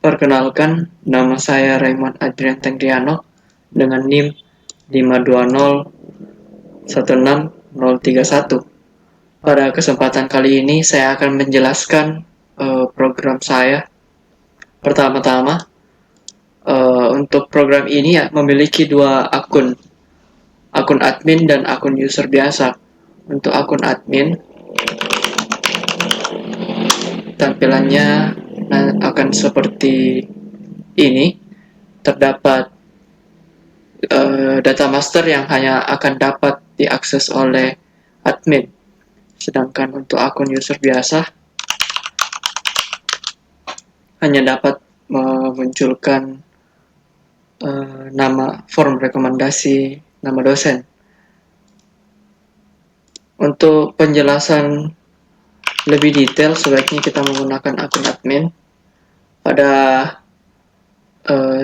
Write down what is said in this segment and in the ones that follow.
Perkenalkan, nama saya Raymond Adrian Tengriano dengan NIM 520161031. Pada kesempatan kali ini saya akan menjelaskan program saya. Pertama-tama, untuk program ini memiliki dua akun admin dan akun user biasa. Untuk akun admin, tampilannya akan seperti ini. Terdapat data master yang hanya akan dapat diakses oleh admin. Sedangkan untuk akun user biasa hanya dapat memunculkan nama form rekomendasi nama dosen. Untuk penjelasan lebih detail sebaiknya kita menggunakan akun admin. Pada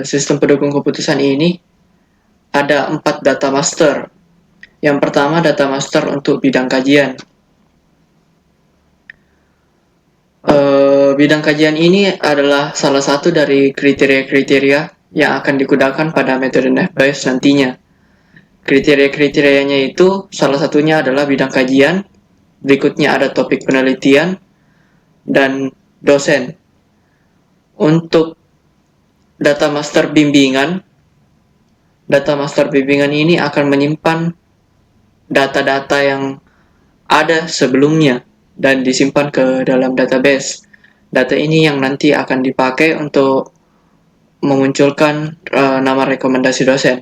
sistem pendukung keputusan ini ada 4 data master. Yang pertama data master untuk bidang kajian. Bidang kajian ini adalah salah satu dari kriteria-kriteria yang akan digunakan pada metode NavBayes nantinya. Kriteria-kriterianya itu salah satunya adalah bidang kajian, berikutnya ada topik penelitian, dan dosen. Untuk data master bimbingan ini akan menyimpan data-data yang ada sebelumnya dan disimpan ke dalam database. Data ini yang nanti akan dipakai untuk memunculkan nama rekomendasi dosen.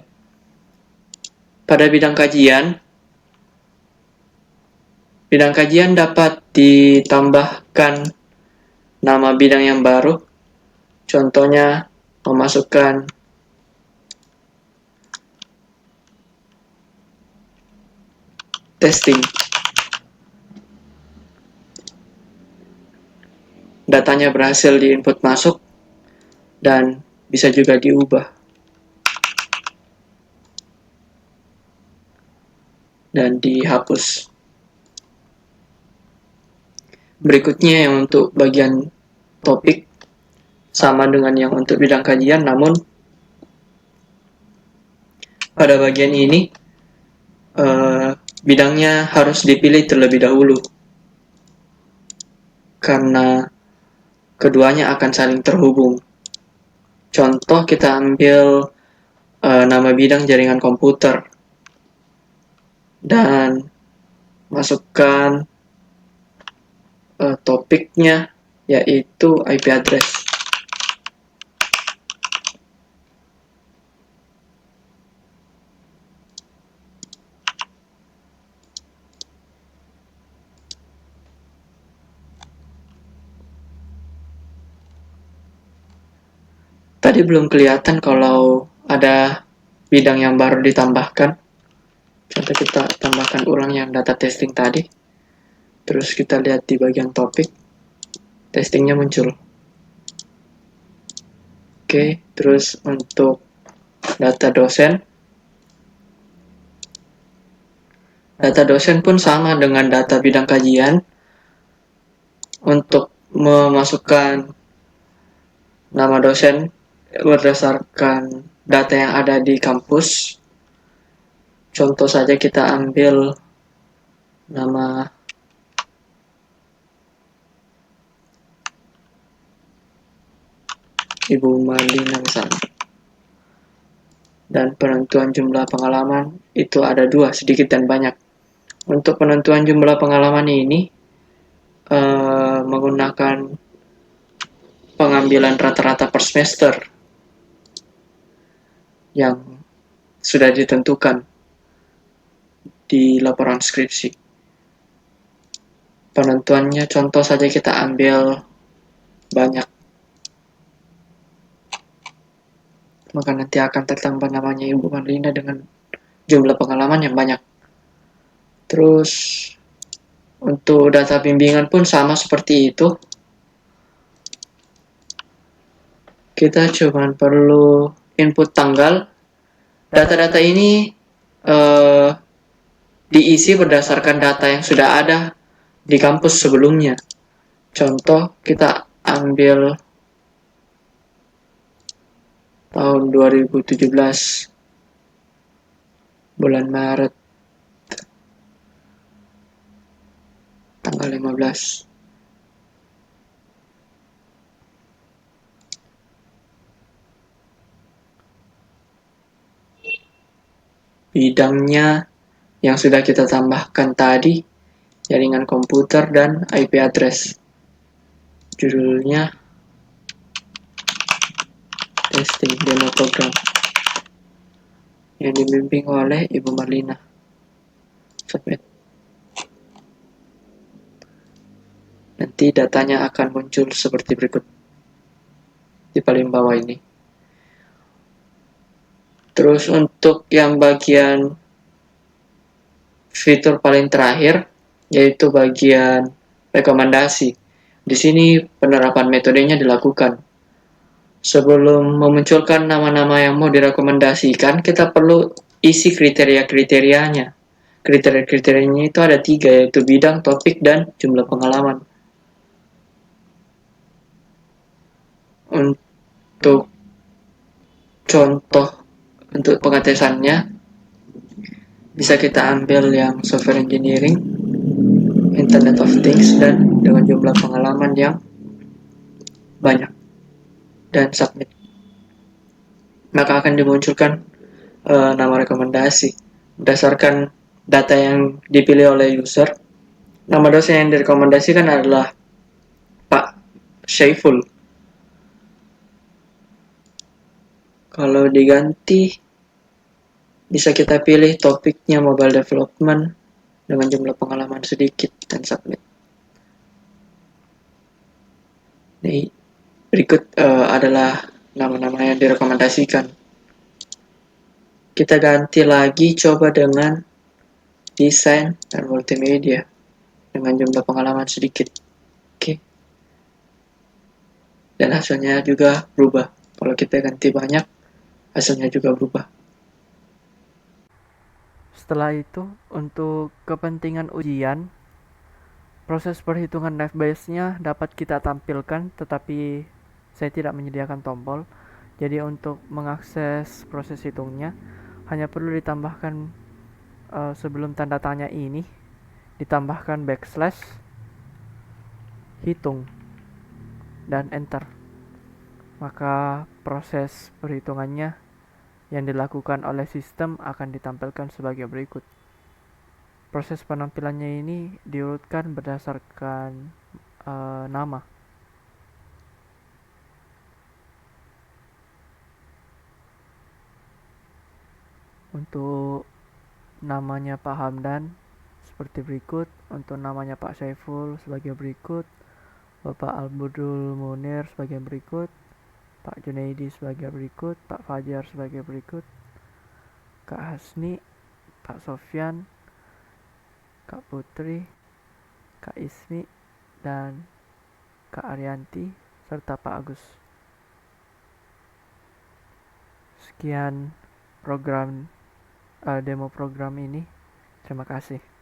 Pada bidang kajian dapat ditambahkan nama bidang yang baru. Contohnya memasukkan testing. Datanya berhasil diinput masuk dan bisa juga diubah dan dihapus. Berikutnya yang untuk bagian topik sama dengan yang untuk bidang kajian, namun pada bagian ini bidangnya harus dipilih terlebih dahulu karena keduanya akan saling terhubung. Contoh kita ambil nama bidang jaringan komputer dan masukkan topiknya yaitu IP address. Tadi belum kelihatan kalau ada bidang yang baru ditambahkan. Contoh kita tambahkan ulang yang data testing tadi. Terus kita lihat di bagian topik, testingnya muncul. Oke, terus untuk data dosen. Data dosen pun sama dengan data bidang kajian. Untuk memasukkan nama dosen berdasarkan data yang ada di kampus. Contoh saja kita ambil nama Ibu Malina misalnya. Dan penentuan jumlah pengalaman itu ada 2, sedikit dan banyak. Untuk penentuan jumlah pengalaman ini menggunakan pengambilan rata-rata per semester yang sudah ditentukan di laporan skripsi. Penentuannya contoh saja kita ambil banyak, maka nanti akan tertambah namanya Ibu Marlina dengan jumlah pengalaman yang banyak. Terus untuk data bimbingan pun sama seperti itu. Kita cuma perlu input tanggal. Data-data ini diisi berdasarkan data yang sudah ada di kampus sebelumnya. Contoh kita ambil tahun 2017 bulan Maret tanggal 15. Bidangnya yang sudah kita tambahkan tadi, jaringan komputer dan IP address. Judulnya testing demo program yang dibimbing oleh Ibu Marlina. Submit. Nanti datanya akan muncul seperti berikut di paling bawah ini. Terus untuk yang bagian fitur paling terakhir, yaitu bagian rekomendasi. Di sini penerapan metodenya dilakukan. Sebelum memunculkan nama-nama yang mau direkomendasikan, kita perlu isi kriteria-kriterianya. Kriteria-kriterianya itu ada 3, yaitu bidang, topik, dan jumlah pengalaman. Untuk contoh untuk pengetesannya, bisa kita ambil yang software engineering, Internet of Things, dan dengan jumlah pengalaman yang banyak, dan submit. Maka akan dimunculkan nama rekomendasi berdasarkan data yang dipilih oleh user. Nama dosen yang direkomendasikan adalah Pak Syaiful. Kalau diganti, bisa kita pilih topiknya mobile development dengan jumlah pengalaman sedikit dan submit. Ini berikut adalah nama-nama yang direkomendasikan. Kita ganti lagi, coba dengan desain dan multimedia dengan jumlah pengalaman sedikit. Oke. Dan hasilnya juga berubah. Kalau kita ganti banyak, hasilnya juga berubah. Setelah itu, untuk kepentingan ujian, proses perhitungan Naive-Bayes-nya dapat kita tampilkan, tetapi saya tidak menyediakan tombol. Jadi untuk mengakses proses hitungnya, hanya perlu ditambahkan sebelum tanda tanya ini, ditambahkan backslash, hitung, dan enter. Maka proses perhitungannya yang dilakukan oleh sistem akan ditampilkan sebagai berikut. Proses penampilannya ini diurutkan berdasarkan nama. Untuk namanya Pak Hamdan seperti berikut, untuk namanya Pak Syaiful sebagai berikut, Bapak Albudul Munir sebagai berikut, Pak Junaidi sebagai berikut, Pak Fajar sebagai berikut, Kak Hasni, Pak Sofyan, Kak Putri, Kak Ismi, dan Kak Arianti, serta Pak Agus. Sekian program demo program ini. Terima kasih.